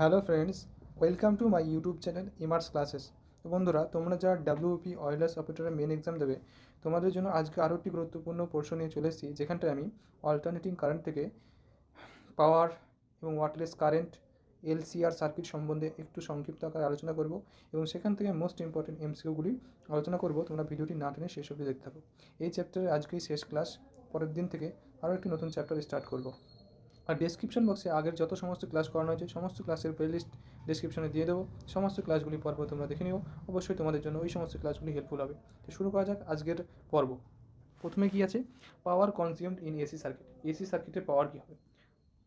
Hello friends, welcome to my YouTube channel immerse classes. তো বন্ধুরা, তোমরা যারা ডাব্লিউপি অয়েললেস অপারেটরের মেন এক্সাম দেবে, তোমাদের জন্য আজকে আরও একটি গুরুত্বপূর্ণ পোর্শন নিয়ে চলে এসেছি, যেখানটায় আমি অল্টারনেটিং কারেন্ট থেকে পাওয়ার এবং ওয়াটলেস কারেন্ট এলসিআর সার্কিট সম্বন্ধে একটু সংক্ষিপ্ত আকারে আলোচনা করব এবং সেখান থেকে মোস্ট ইম্পর্টেন্ট এমসিকিউগুলি আলোচনা করব। তোমরা ভিডিওটি না টেনে শেষ অবধি দেখতে থাকো। এই চ্যাপ্টারের আজকেই শেষ ক্লাস, পরের দিন থেকে আরও একটি নতুন চ্যাপ্টার স্টার্ট করব। আর ডেসক্রিপশন বক্সে আগের যত সমস্ত ক্লাস করানো হয়েছে সমস্ত ক্লাসের প্লেলিস্ট ডেসক্রিপশনে দিয়ে দেবো। সমস্ত ক্লাসগুলি পর্ব তোমরা দেখে নিও, অবশ্যই তোমাদের জন্য ওই সমস্ত ক্লাসগুলি হেল্পফুল হবে। তো শুরু করা যাক আজকের পর্ব। প্রথমে কি আছে? Power consumed in AC circuit. AC সার্কিটের পাওয়ার কী হবে?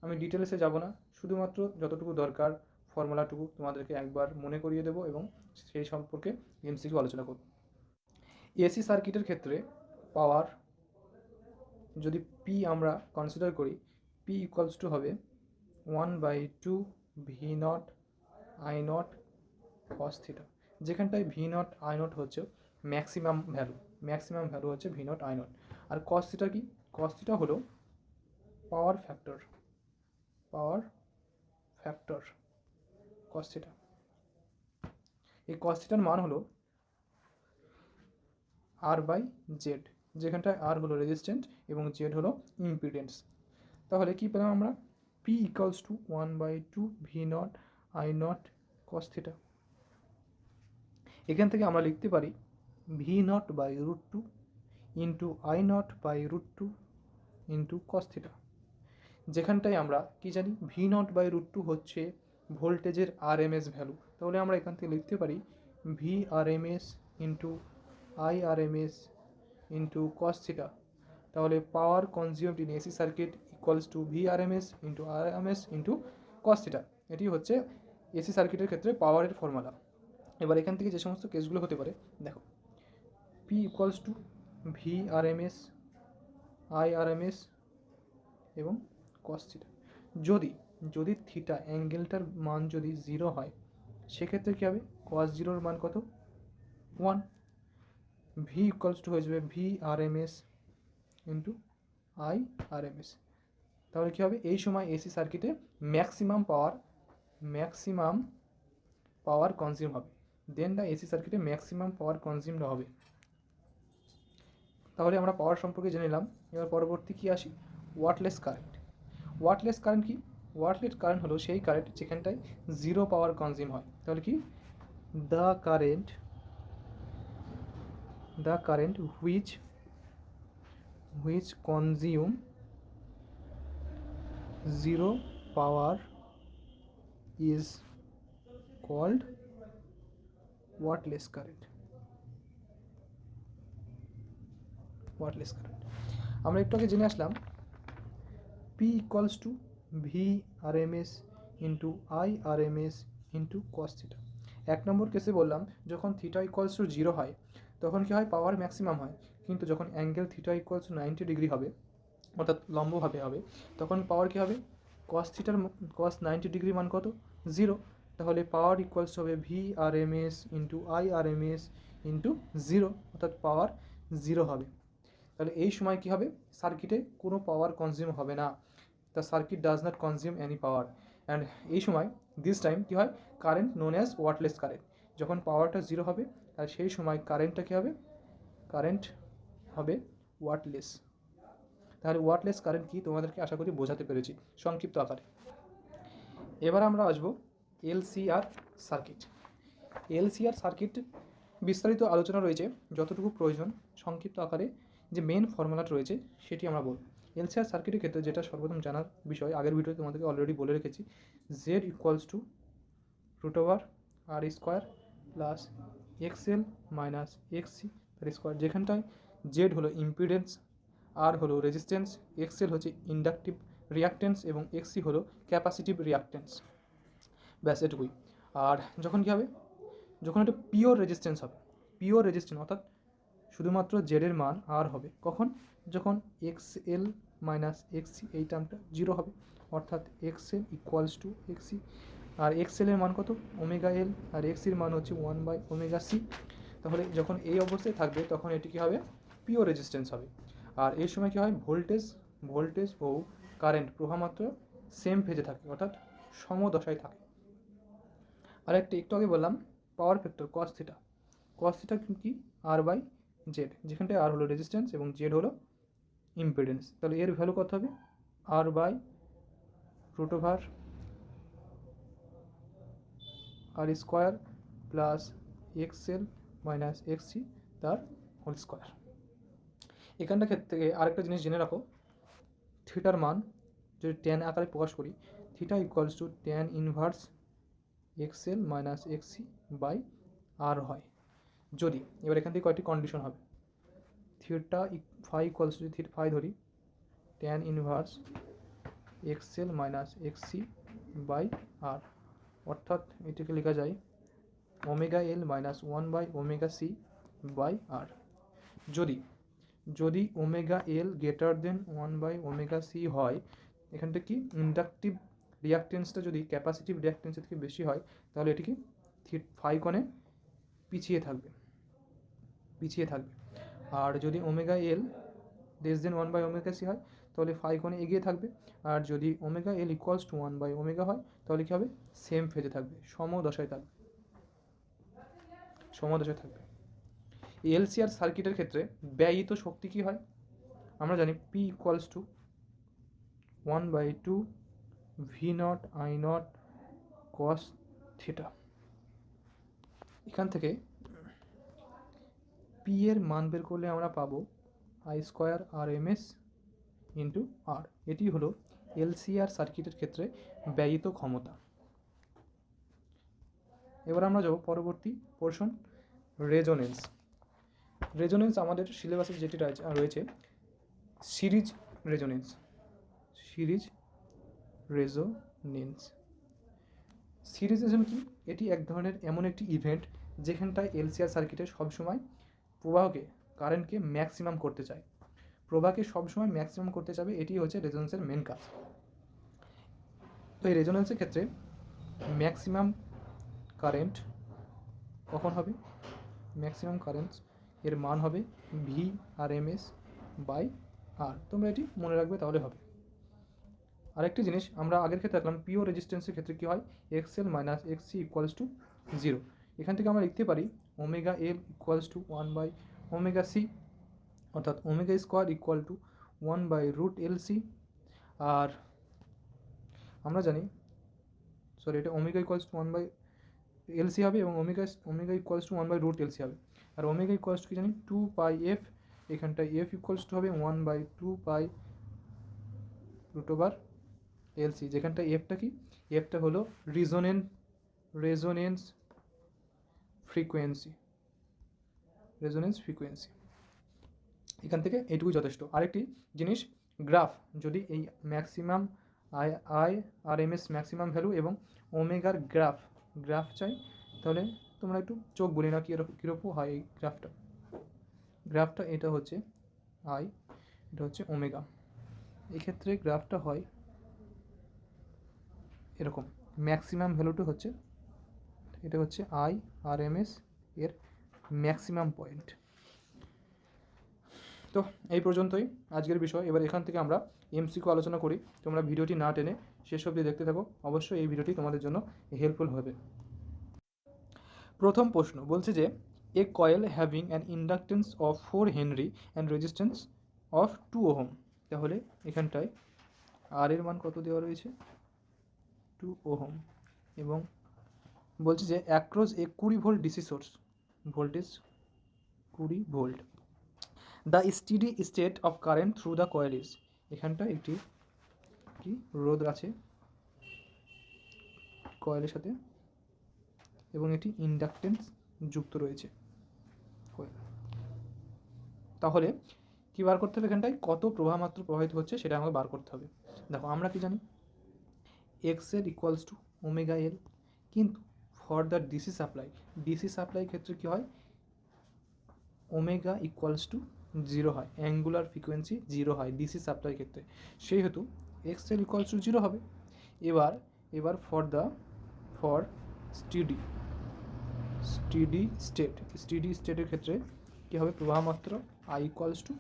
আমি ডিটেলসে যাব না, শুধুমাত্র যতটুকু দরকার ফর্মুলাটুকু তোমাদেরকে একবার মনে করিয়ে দেবো এবং সেই সম্পর্কে এমসিকিউ আলোচনা করব। এসি সার্কিটের ক্ষেত্রে পাওয়ার যদি পি আমরা কনসিডার করি, পি ইকুয়ালস টু হবে 1/2 V not I not cos theta, যেখানটায় ভি নট আই নট হচ্ছে ম্যাক্সিমাম ভ্যালু হচ্ছে ভি নট আই নট। আর কস থিটা কি? কস থিটা হলো পাওয়ার ফ্যাক্টর কস থিটা। এই কস থিটার মান হলো R/Z, যেখানটায় আর হলো রেজিস্ট্যান্স এবং জেড হলো ইম্পিডেন্স। তাহলে কি পেলাম আমরা? P equals to 1/2 V not I not cos theta. এখান থেকে আমরা লিখতে পারি V naught by root two into I naught by root two into cos theta. যেখানটায় আমরা কি জানি? V naught by root two হচ্ছে ভোল্টেজের আরএমএস ভ্যালু। তাহলে আমরা এখান থেকে লিখতে পারি V RMS into I RMS into cos theta. তাহলে power consumed in AC circuit equals to V RMS into RMS into cos theta. এটি হচ্ছে এসি সার্কিটের ক্ষেত্রে পাওয়ারের ফর্মুলা। এবার এখান থেকে যে সমস্ত কেসগুলো হতে পারে দেখো, P equals to V RMS I RMS এবং কস থিটা। যদি থিটা অ্যাঙ্গেলটার মান যদি 0 হয়, সেক্ষেত্রে কী হবে? কস জিরোর মান কত? 1। ভি ইকুয়ালস টু হয়ে যাবে V RMS into I RMS. তাহলে কী হবে? এই সময় এসি সার্কিটে ম্যাক্সিমাম পাওয়ার কনজিউম হবে। দেন দ্য এসি সার্কিটে ম্যাক্সিমাম পাওয়ার কনজিউমড হবে। তাহলে আমরা পাওয়ার সম্পর্কে জেনে নিলাম। এবার পরবর্তী কি আসি? ওয়াটলেস কারেন্ট কি? ওয়াটলেস কারেন্ট হলো সেই কারেন্ট যেখানটায় 0 পাওয়ার কনজিউম হয়। তাহলে কি? The current which consume 0 power is called wattless current. আমরা একটু আগে জেনে আসলাম P equals to V RMS into I RMS into cos theta. 1 number কেসে বললাম যখন থিটা ইকুয়ালস টু 0 হয় তখন কী হয়? পাওয়ার ম্যাক্সিমাম হয়। কিন্তু যখন angle theta equals two 90 degree হবে, অর্থাৎ লম্বভাবে হবে, তখন পাওয়ার কী হবে? কস 90 ডিগ্রি মান কত? 0। তাহলে পাওয়ার ইকুয়ালস হবে V RMS into I RMS into 0, অর্থাৎ পাওয়ার 0 হবে। তাহলে এই সময় কী হবে? সার্কিটে কোনো পাওয়ার কনজিউম হবে না। The circuit does not consume any power. And এই সময় দিস টাইম কী হয়? Current known as Wattles current. যখন পাওয়ারটা 0 হবে আর সেই সময় কারেন্টটা কী হবে? কারেন্ট হবে ওয়াটলেস। তাহলে ওয়াটলেস কারেন্ট কি তোমাদেরকে আশা করি বোঝাতে পেরেছি সংক্ষিপ্ত আকারে। এবার আমরা আসবো এলসিআর সার্কিট। বিস্তারিত আলোচনা রয়েছে, যতটুকু প্রয়োজন সংক্ষিপ্ত আকারে যে মেন ফর্মুলাটা রয়েছে সেটি আমরা বলব। এলসিআর সার্কিটের ক্ষেত্রে যেটা সর্বপ্রথম জানার বিষয়, আগের ভিডিওতে তোমাদেরকে অলরেডি বলে রেখেছি, Z equals to √R² plus XL minus XC তার স্কোয়ার। যেখানটায় জেড হলো ইম্পিডেন্স, আর হলো রেজিস্ট্যান্স, এক্সএল হচ্ছে ইন্ডাকটিভ রিয়াক্ট্যান্স এবং এক্সসি হলো ক্যাপাসিটিভ রিয়াক্ট্যান্স। ব্যাস এটুকুই। আর যখন কী হবে? যখন এটা পিওর রেজিস্ট্যান্স হবে, অর্থাৎ শুধুমাত্র জেডের মান আর হবে কখন? যখন এক্সএল মাইনাস এক্সসি এই টার্মটা 0 হবে, অর্থাৎ এক্সএল ইকুয়ালস টু এক্সসি। আর এক্সএলের মান কত? ω/L, আর এক্সির মান হচ্ছে 1/ωc। তাহলে যখন এই অবস্থায় থাকবে তখন এটি কী হবে? পিওর রেজিস্ট্যান্স হবে। আর এই সময় কী হয়? ভোল্টেজ ও কারেন্ট প্রবাহমাত্রা সেম ফেজে থাকে, অর্থাৎ সমদশায় থাকে। আর একটু আগে বললাম পাওয়ার ফ্যাক্টর কস থিটা। কস থিটা কি আর বাই জেড, যেখানটায় আর হলো রেজিস্ট্যান্স এবং জেড হলো ইম্পিডেন্স। তাহলে এর ভ্যালু কত হবে? R by root over R square plus XL minus XC তার হোল স্কোয়ার। এখানটা ক্ষেত্রে আরেকটা জিনিস জেনে রাখো, থিটার মান যদি ট্যান আকারে প্রকাশ করি, theta equals to tan inverse XL minus XC by R হয়। যদি এবার এখান থেকে কয়েকটি কন্ডিশন হবে, theta phi equals to theta phi ধরি tan inverse XL minus XC by R, অর্থাৎ এটিকে লেখা যায় omega L minus 1 by omega C by R. যদি omega L greater than 1 by omega C হয়, এখানটা কি ইন্ডাকটিভ রিয়াকটেন্সটা যদি ক্যাপাসিটিভ রিয়াকটেন্সের থেকে বেশি হয়, তাহলে এটি কি ফাই কোণে পিছিয়ে থাকবে। আর যদি omega L less than 1 by omega C হয়, তাহলে ফাই কোণে এগিয়ে থাকবে। আর যদি omega L equals to 1 by omega হয়, তাহলে কী হবে? সেম ফেজে থাকবে, সমদশায় থাকবে। এলসিআর সার্কিটের ক্ষেত্রে ব্যয়িত শক্তি কী হয়? আমরা জানি P equals to 1/2 V not I not cos theta. এখান থেকে পি এর মান বের করলে আমরা পাবো I square R M S into R. এটি হলো এলসিআর সার্কিটের ক্ষেত্রে ব্যয়িত ক্ষমতা। এবার আমরা যাব পরবর্তী পোর্শন, রেজোনেন্স আমাদের সিলেবাসে যেটি রয়েছে সিরিজ রেজোনেন্স। সিরিজ রেজোনেন্স কি? এটি এক ধরনের এমন একটি ইভেন্ট যেখানটায় এলসিআর সার্কিটে সবসময় কারেন্টকে ম্যাক্সিমাম করতে চায়, প্রবাহকে সবসময় ম্যাক্সিমাম করতে চাবে। এটি হচ্ছে রেজোনেন্সের মেন কাজ। তো এই রেজোনেন্সের ক্ষেত্রে ম্যাক্সিমাম কারেন্ট কখন হবে? ম্যাক্সিমাম কারেন্ট এর মান হবে V R M S by R. তোমরা এটি মনে রাখবে, তাহলে হবে। আরেকটি জিনিস আমরা আগের ক্ষেত্রে দেখলাম, পিও রেজিস্ট্যান্সের ক্ষেত্রে কী হয়? XL minus XC equals to 0। এখান থেকে আমরা লিখতে পারি omega L equals to 1 by omega C, অর্থাৎ omega square equal to 1 by root L C. আর আমরা জানি, এটা omega equals to 1 by LC হবে এবং omega equals to 1 by root LC হবে। আর ওমেগা ইকুয়ালস টু কি জানি 2 পাই এফ, এখানটায় এফ ইকুয়ালস টু হবে 1 by 2 pi root over LC, যেখানটা এফটা কি? এফটা হলো রেজোনেন্স ফ্রিকোয়েন্সি। এখান থেকে এইটুকুই যথেষ্ট। আরেকটি জিনিস, গ্রাফ, যদি এই maximum I R M S maximum value এবং ওমেগার গ্রাফ চাই, তাহলে তোমরা একটু চোখ বলি না কীরকম হয় এই গ্রাফটা। এটা হচ্ছে আই, এটা হচ্ছে ওমেগা। এক্ষেত্রে গ্রাফটা হয় এরকম, ম্যাক্সিমাম ভ্যালুটা হচ্ছে, এটা হচ্ছে আই আর এম এস এর ম্যাক্সিমাম পয়েন্ট। তো এই পর্যন্তই আজকের বিষয়। এবার এখান থেকে আমরা এমসিকিউ আলোচনা করি। তোমরা ভিডিওটি না টেনে শেষ অবধি দেখতে থাকো, অবশ্যই এই ভিডিওটি তোমাদের জন্য হেল্পফুল হবে। প্রথম প্রশ্ন বলছে যে a coil having an inductance of 4 henry and resistance of 2 ohm. তাহলে এখানটায় আর এর মান কত দেওয়া রয়েছে? 2 ওহম। এবং বলছে যে across A 20 volt DC source, voltage 20 volt. The steady state of current through the coil is. এখানটা একটি কি রোধ আছে কয়েলের সাথে এবং এটি ইন্ডাকটেন্স যুক্ত রয়েছে কয়েল। তাহলে কি বার করতে হবে? এখানটায় কত প্রবাহ মাত্র প্রবাহিত হচ্ছে সেটা আমাকে বার করতে হবে। দেখো আমরা কি জানি, X L equals two omega এল, কিন্তু ফর দ্য ডিসি সাপ্লাই ক্ষেত্রে কী হয়? ওমেগা ইকুয়ালস টু 0 হয়, অ্যাঙ্গুলার ফ্রিকোয়েন্সি 0 হয় ডিসি সাপ্লাই ক্ষেত্রে, সেহেতু এক্স এল ইকুয়ালস টু 0 হবে। এবার ফর স্টেডি স্টেটের ক্ষেত্রে কী হবে? প্রবাহ মাত্রা I equals to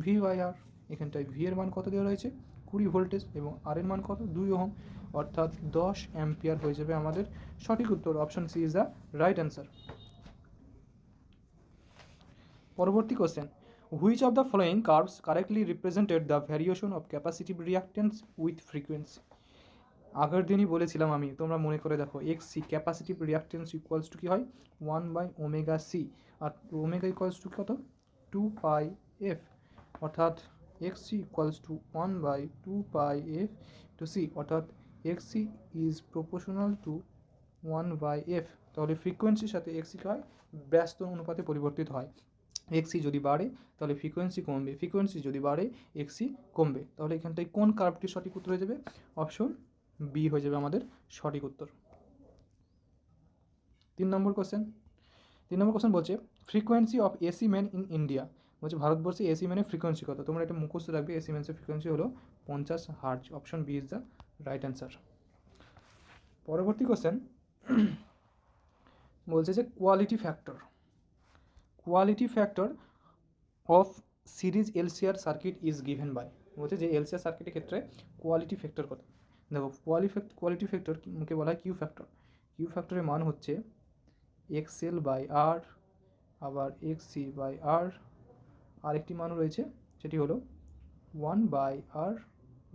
V by R. এখানটায় ভি এর মান কত দেওয়া রয়েছে 20 ভোল্টেজ এবং আর এর মান কত 2 ওহম, অর্থাৎ 10 অ্যাম্পিয়ার হয়ে যাবে আমাদের সঠিক উত্তর। Option C is the right answer. পরবর্তী question, which of the following curves correctly represented the variation of capacitive reactance with frequency. আগের দিনই বলেছিলাম আমি, তোমরা মনে করে দেখো, X C capacitive reactance equals to কী হয় 1/ω/c, আর ওমেগা ইকুয়ালস টু কত 2πf, অর্থাৎ X C equals to 1/2πf to C, অর্থাৎ X C is proportional to 1/f। তাহলে ফ্রিকোয়েন্সির সাথে এক্স সি কী হয় ব্যস্ত অনুপাতে পরিবর্তিত হয়। এক্সি যদি বাড়ে তাহলে ফ্রিকোয়েন্সি কমবে, ফ্রিকোয়েন্সি যদি বাড়ে এক্সি কমবে। তাহলে এখানটায় কোন কার্ভটি সঠিক উত্তর হয়ে যাবে? অপশন বি হয়ে যাবে আমাদের সঠিক উত্তর। 3 নম্বর কোশ্চেন বলছে frequency of AC man in India. বলছে ভারতবর্ষে এসি ম্যানের ফ্রিকোয়েন্সি কত? তোমরা এটা মুখস্থ রাখবে, এসি ম্যানের ফ্রিকোয়েন্সি হলো 50 hertz. Option B is the right answer. পরবর্তী কোশ্চেন বলছে যে quality factor of series LCR circuit is given by. বলছে যে এলসিআর সার্কিটের ক্ষেত্রে কোয়ালিটি ফ্যাক্টর কত? দেখো কোয়ালিটি ফ্যাক্টরকে বলা হয় কিউ ফ্যাক্টর। কিউ ফ্যাক্টরের মান হচ্ছে এক্সএল বাই আর, আবার এক্সসি বাই আর, আরেকটি মান রয়েছে সেটি হলো 1/r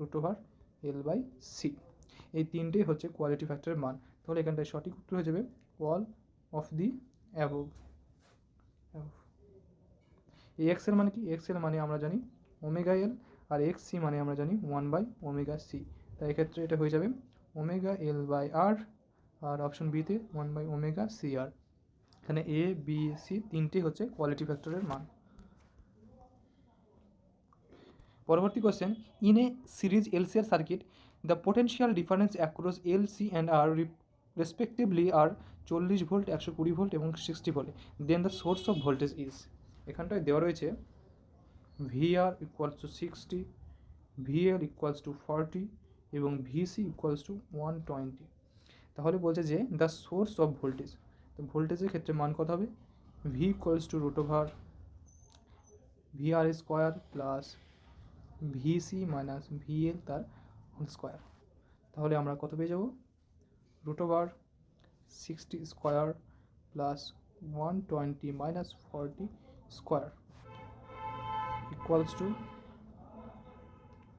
√L/c। এই তিনটেই হচ্ছে কোয়ালিটি ফ্যাক্টরের মান। তাহলে এখানটায় সঠিক উত্তর হয়ে যাবে অল অফ দি অ্যাবোভ। এই এক্সেল মানে কি? এক্সেল মানে আমরা জানি ওমেগা এল, আর এক্স সি মানে আমরা জানি 1/ω/c। তাই এক্ষেত্রে এটা হয়ে যাবে ω/L/r, আর অপশন বিতে 1/ω/CR। এখানে এ বি সি তিনটেই হচ্ছে কোয়ালিটি ফ্যাক্টরের মান। পরবর্তী question, in a series LCR circuit the potential difference across L C and R respectively are 40 volt, 120 volt এবং 60 volt, then the source of voltage is. এখানটায় দেওয়া রয়েছে VR equals to 60, VL equals to 40 এবং VC equals to 120। তাহলে বলছে যে the source of voltage, তো ভোল্টেজের ক্ষেত্রে মান কত হবে? V equals to √VR square plus VC minus VL তার হোল স্কোয়ার। তাহলে আমরা কত পেয়ে যাব? √60 square plus 120 minus 40 square equals to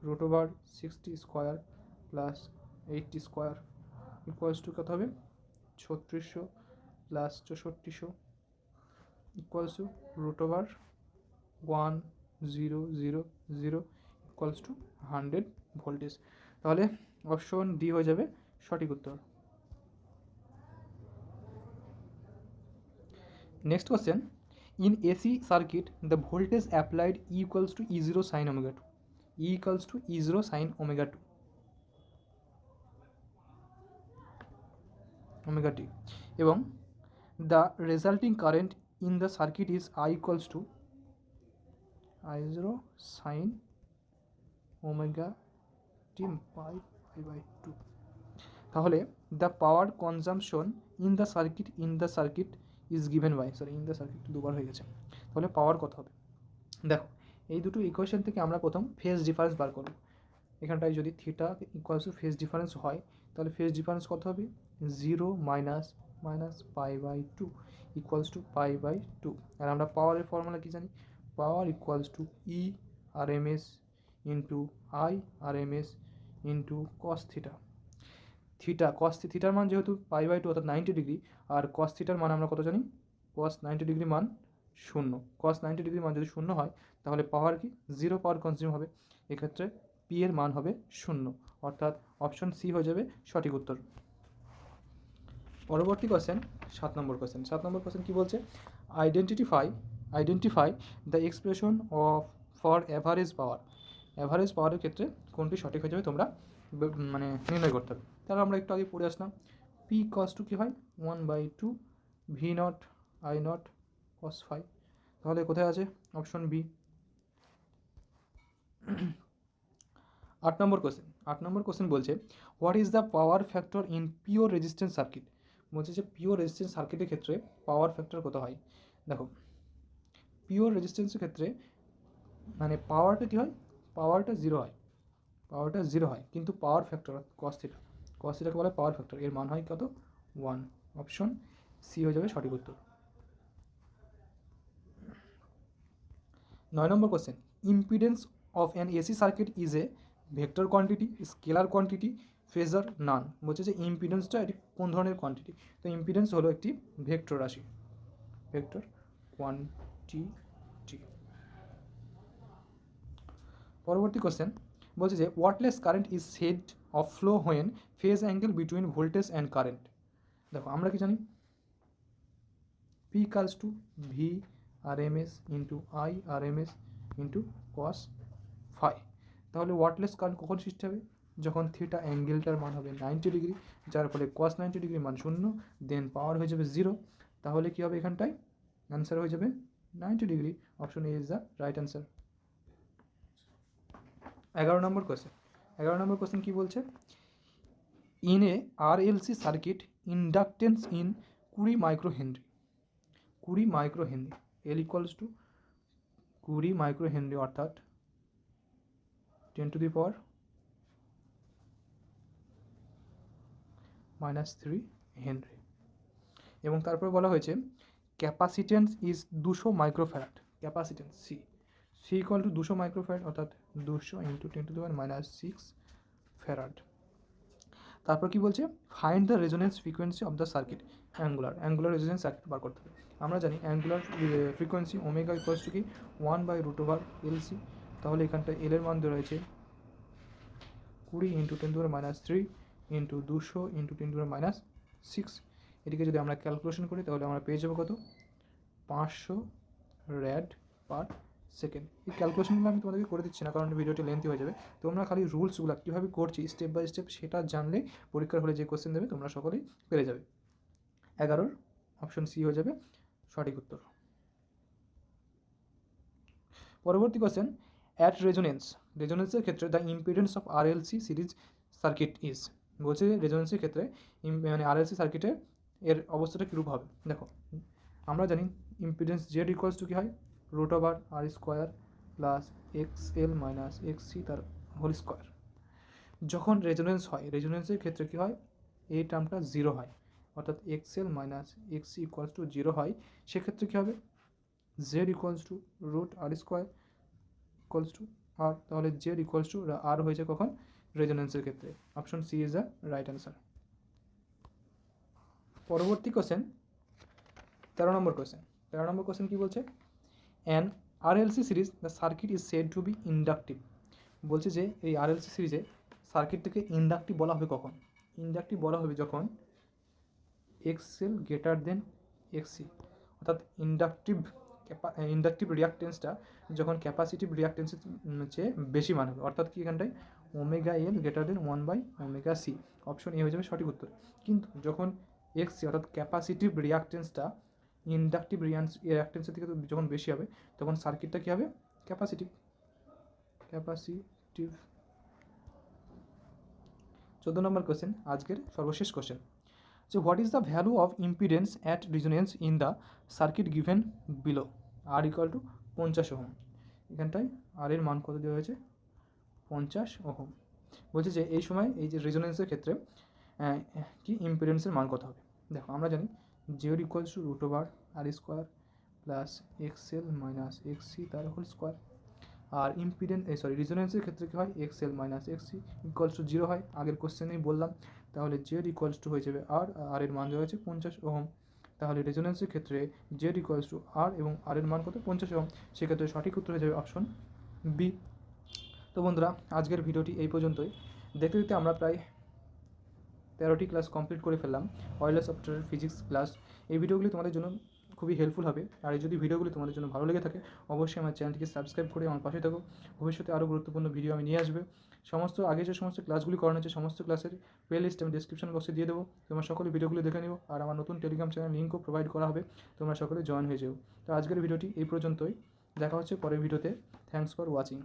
√60 square plus 80 square equals to কত হবে? 3600 plus 6400 equals to √1000 equals to 100 voltage. তাহলে অপশন ডি হয়ে যাবে সঠিক উত্তর। Next question, in AC circuit the voltage applied equals to E0 sin ω2, equals to E0 sin ω2 এবং the resulting current in the circuit is I equals to I0 sin ω/2। তাহলে the power consumption in the circuit is given by, in the circuit দুবার হয়ে গেছে, তাহলে পাওয়ার কত হবে? দেখো এই দুটো ইকুয়েশন থেকে আমরা প্রথম ফেজ ডিফারেন্স বার করব। এখানটায় যদি theta equals two phase difference হয় তাহলে ফেজ ডিফারেন্স কত হবে? 0 মাইনাস π/2 ইকুয়ালস টু π/2। আর আমরা পাওয়ারের ফর্মুলা কি জানি? Power equals to E/RMS into I/RMS into cos theta. থিটার মান যেহেতু π/2 অর্থাৎ 90 ডিগ্রি, আর cos থিটার মান আমরা কত জানি? cos 90 ডিগ্রি মান 0। cos 90 ডিগ্রি মান যদি 0 হয় তাহলে পাওয়ার কি 0 পাওয়ার কনজিউম হবে। এক্ষেত্রে পি এর মান হবে 0, অর্থাৎ অপশন সি হয়ে যাবে সঠিক উত্তর। পরবর্তী কোশ্চেন 7 নম্বর কোশ্চেন কি বলছে? Identify the expression of for average পাওয়ারের ক্ষেত্রে কোনটি সঠিক হয়ে যাবে তোমরা মানে নির্ণয় করতে হবে। তাহলে আমরা একটু আগে পড়ে আসলাম, পি কস টু কী হয় 1/2 V0 I0 cos phi। তাহলে কোথায় আছে? Option B. 8 নম্বর কোশ্চেন বলছে what is the power factor in pure resistance circuit. বলছে যে পিওর রেজিস্ট্যান্স সার্কিটের ক্ষেত্রে পাওয়ার ফ্যাক্টর কত হয়? দেখো পিওর রেজিস্ট্যান্সের ক্ষেত্রে মানে পাওয়ারটা কী হয় পাওয়ারটা জিরো হয় কিন্তু পাওয়ার ফ্যাক্টর কস থিটাকে বলে পাওয়ার ফ্যাক্টর, এর মান হয় কত 1। অপশন সি হয়ে যাবে সঠিক উত্তর। 9 নম্বর question, impedance of an AC circuit is a vector quantity, scalar quantity, phasor, none. বলছে যে ইম্পিডেন্সটা এটি কোন ধরনের কোয়ান্টিটি, তো ইম্পিডেন্স হলো একটি ভেক্টর রাশি, ভেক্টর কোয়ান্টিটি। পরবর্তী কোশ্চেন বলছে যে wattless current is said of flow when phase angle between voltage and current. দেখো আমরা কি জানি, P equals to V R M S into I R M S into cos phi. তাহলে wattless current কখন সৃষ্টি হবে, যখন থিটা অ্যাঙ্গেলটার মান হবে 90 ডিগ্রি, যার ফলে কস 90 ডিগ্রি মান 0, দেন পাওয়ার হয়ে যাবে 0। তাহলে কী হবে এখানটায়, অ্যান্সার হয়ে যাবে 90 degree. Option A is the right answer. 11 নম্বর কোশ্চেন কী বলছে, in a R L C circuit inductance in 20 microhenry, 20 microhenry, L equals to 20 microhenry অর্থাৎ 10 টু দি পাওয়ার -3 হেনরি। এবং তারপরে বলা হয়েছে capacitance is 200 microfarad, capacitance C equal to 200 microfarad অর্থাৎ 200 into 10 to the power -6 farad. তারপর কি বলছে, find the resonance frequency of the circuit, angular resonance circuit বার করতে হবে। আমরা জানি angular frequency omega equals to কি 1/√LC। তাহলে এখানটায় এল এর মান দেওয়া রয়েছে 20 into 10 to the power -3 into 200 into 10 to the power -6। এটিকে যদি আমরা ক্যালকুলেশন করি তাহলে আমরা পেয়ে যাবো কত, 500 র্যাড পার সেকেন্ড। এই ক্যালকুলেশনগুলো আমি তোমাদেরকে করে দিচ্ছি না, কারণ ভিডিওটি লেন্থি হয়ে যাবে। তোমরা খালি রুলসগুলো কীভাবে করছি স্টেপ বাই স্টেপ সেটা জানলে পরীক্ষার হলে যে কোশ্চেন দেবে তোমরা সকলেই পেরে যাবে। 11 অপশন সি হয়ে যাবে সঠিক উত্তর। পরবর্তী কোশ্চেন, অ্যাট রেজোনেন্সের ক্ষেত্রে the impedance of RLC series circuit is. বলছে রেজোনেন্সের ক্ষেত্রে মানে আরএলসি সার্কিটের এর অবস্থাটা কীরূপ হবে। দেখো আমরা জানি ইম্পিডেন্স জেড ইকুয়ালস টু কী হয়, √r² plus XL minus XC তার হোল স্কোয়ার। যখন রেজোনেন্স হয়, রেজোনেন্সের ক্ষেত্রে কী হয়, এই টার্মটা 0 হয়, অর্থাৎ XL minus XC equals to 0 হয়। সেক্ষেত্রে কী হবে, Z equals to √r² equals to R, তাহলে Z ইকুয়ালস টু আর হয়েছে কখন, রেজোনেন্সের ক্ষেত্রে। Option C is the right answer. পরবর্তী কোশ্চেন 13 নম্বর কোশ্চেন কী বলছে, an RLC series the circuit is said to be inductive. বলছে যে এই আরএলসি সিরিজে সার্কিটটাকে ইন্ডাকটিভ বলা হবে কখন, ইন্ডাকটিভ বলা হবে যখন XL গ্রেটার দেন XC, অর্থাৎ ইন্ডাকটিভ রিয়াকটেন্সটা যখন ক্যাপাসিটিভ রিয়াকটেন্সের চেয়ে বেশি মান হবে, অর্থাৎ কি এখানটায় ω/L greater than 1/ωc। Option A হয়ে যাবে সঠিক উত্তর। কিন্তু যখন XC অর্থাৎ ক্যাপাসিটিভ রিয়াকটেন্সটা ইন্ডাকটিভ রিয়াকটেন্সের থেকে যখন বেশি হবে তখন সার্কিটটা কী হবে, ক্যাপাসিটিভ। 14 নম্বর কোশ্চেন, আজকের সর্বশেষ কোশ্চেন, যে what is the value of impedance at resonance in the circuit given below, R equal to 50 ohm. এখানটায় আর এর মান কত দেওয়া হয়েছে, 50 ওহম। বলছে যে এই সময় এই যে রেজোনেন্সের ক্ষেত্রে কি ইম্পিডেন্সের মান কত হবে। দেখো আমরা জানি Z equals to √r² plus XL minus XC তার হোল স্কোয়ার। আর রেজোনেন্সের ক্ষেত্রে কী হয়, XL minus XC equals to 0 হয়, আগের কোশ্চেনেই বললাম। তাহলে জেড ইকুয়ালস টু হয়ে যাবে আর এর মান দেওয়া হয়েছে 50 ওহম। তাহলে রেজোনেন্সের ক্ষেত্রে জেড ইকুয়ালস টু আর এবং আর এর মান কত, 50 ওহম। সেক্ষেত্রে সঠিক উত্তর হয়ে যাবে অপশন বি। তো বন্ধুরা আজকের ভিডিওটি এই পর্যন্তই। দেখতে দেখতে আমরা প্রায় 13টি ক্লাস কমপ্লিট করে ফেললাম, অয়েলার সফটওয়্যার ফিজিক্স ক্লাস। এই ভিডিওগুলি তোমাদের জন্য খুবই হেল্পফুল হবে। আর যদি ভিডিওগুলি তোমাদের জন্য ভালো লেগে থাকে অবশ্যই আমার চ্যানেলটিকে সাবস্ক্রাইব করে আমার পাশে থাকো। ভবিষ্যতে আরও গুরুত্বপূর্ণ ভিডিও আমি নিয়ে আসবে। আগে যে সমস্ত ক্লাসগুলি করানো হচ্ছে সমস্ত ক্লাসের প্লেলিস্ট আমি ডিসক্রিপশন বক্সে দিয়ে দেবো, তোমরা সকলে ভিডিওগুলি দেখে নিও। আর আমার নতুন টেলিগ্রাম চ্যানেল লিঙ্কও প্রোভাইড করা হবে, তোমরা সকলে জয়েন হয়ে যাও। তো আজকের ভিডিওটি এই পর্যন্তই, দেখা হচ্ছে পরের ভিডিওতে। Thanks for watching.